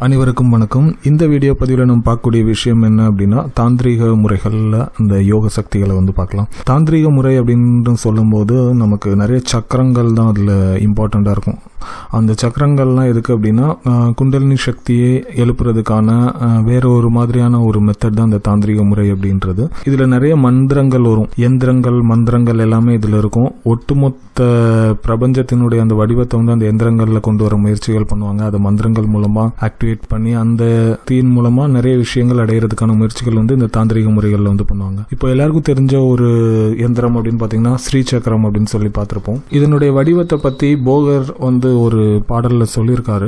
அனைவருக்கும் வணக்கம். இந்த வீடியோ பதிவில் நம்ம பார்க்கக்கூடிய விஷயம் என்ன அப்படின்னா, தாந்திரிக முறைகளில் அந்த யோக சக்திகளை பார்க்கலாம். தாந்திரிக முறை அப்படின்னு சொல்லும்போது நமக்கு நிறைய சக்கரங்கள் தான் அதில் இம்பார்ட்டண்ட்டாக இருக்கும். அந்த சக்கரங்கள்லாம் எதுக்கு அப்படின்னா, குண்டலினி சக்தியை எழுப்புறதுக்கான வேற ஒரு மாதிரியான ஒரு மெத்தட் தான் அந்த தாந்திரிக முறை அப்படின்றது. இதில் நிறைய மந்திரங்கள் வரும், எந்திரங்கள், மந்திரங்கள் எல்லாமே இதில் இருக்கும். ஒட்டுமொத்த பிரபஞ்சத்தினுடைய அந்த வடிவத்தை அந்த எந்திரங்களில் கொண்டு வர முயற்சிகள் பண்ணுவாங்க. அது மந்திரங்கள் மூலமாக ஆக்டிவேட் பண்ணி அந்த தீன் மூலமா நிறைய விஷயங்கள் அடையிறதுக்கான முயற்சிகள் இந்த தாந்திரிக முறைகள்ல பண்ணுவாங்க. இப்போ எல்லாருக்கும் தெரிஞ்ச ஒரு எந்திரம் அப்படின்னு பாத்தீங்கன்னா ஸ்ரீ சக்கரம் அப்படின்னு சொல்லி பார்த்திருப்போம். இதனுடைய வடிவத்தை பத்தி போகர் ஒரு பாடல்ல சொல்லியிருக்காரு.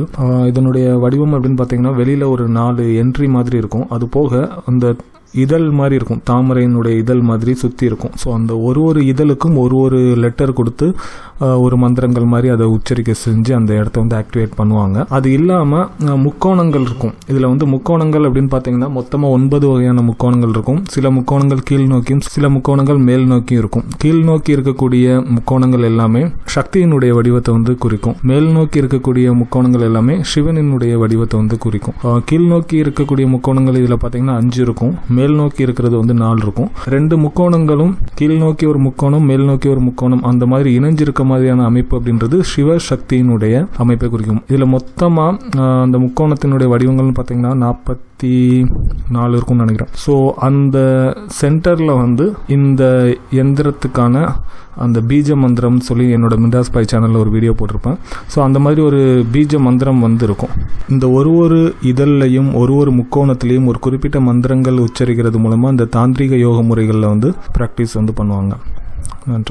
இதனுடைய வடிவம் அப்படின்னு பாத்தீங்கன்னா வெளியில ஒரு 4 என்ட்ரி மாதிரி இருக்கும். அது போக அந்த இதழ் மாதிரி இருக்கும், தாமரையினுடைய இதழ் மாதிரி சுற்றி இருக்கும். ஸோ அந்த ஒரு இதழுக்கும் ஒரு லெட்டர் கொடுத்து ஒரு மந்திரங்கள் மாதிரி அதை உச்சரிக்க செஞ்சு அந்த இடத்த ஆக்டிவேட் பண்ணுவாங்க. அது இல்லாமல் முக்கோணங்கள் இருக்கும். இதில் முக்கோணங்கள் அப்படின்னு பார்த்தீங்கன்னா மொத்தமாக 9 வகையான முக்கோணங்கள் இருக்கும். சில முக்கோணங்கள் கீழ் நோக்கியும் சில முக்கோணங்கள் மேல் நோக்கியும் இருக்கும். கீழ் நோக்கி இருக்கக்கூடிய முக்கோணங்கள் எல்லாமே சக்தியினுடைய வடிவத்தை குறிக்கும். மேல் நோக்கி இருக்கக்கூடிய முக்கோணங்கள் எல்லாமே சிவனினுடைய வடிவத்தை குறிக்கும். கீழ் நோக்கி இருக்கக்கூடிய முக்கோணங்கள் இதில் பார்த்தீங்கன்னா 5 இருக்கும். மேல் நோக்கி இருக்கிறது 4 இருக்கும். 2 முக்கோணங்களும் கீழ் நோக்கி ஒரு முக்கோணம், மேல் நோக்கி ஒரு முக்கோணம், அந்த மாதிரி இணைஞ்சிருக்க மாதிரியான அமைப்பு அப்படின்றது சிவ சக்தியினுடைய அமைப்பை குறிக்கும். இதுல மொத்தமா அந்த முக்கோணத்தினுடைய வடிவங்கள்னு பாத்தீங்கன்னா 44 இருக்கும்னு நினைக்கிறேன். ஸோ அந்த சென்டர்ல இந்த எந்திரத்துக்கான அந்த பீஜ மந்திரம் சொல்லி என்னோட மிண்டாஸ் பாய் சேனல்ல ஒரு வீடியோ போட்டிருப்பேன். ஸோ அந்த மாதிரி ஒரு பீஜ மந்திரம் இருக்கும். இந்த ஒரு இதழ்லையும் ஒரு முக்கோணத்திலையும் ஒரு குறிப்பிட்ட மந்திரங்கள் உச்சரிக்கிறது மூலமா இந்த தாந்திரிக யோக முறைகளில் பிராக்டிஸ் பண்ணுவாங்க. நன்றி.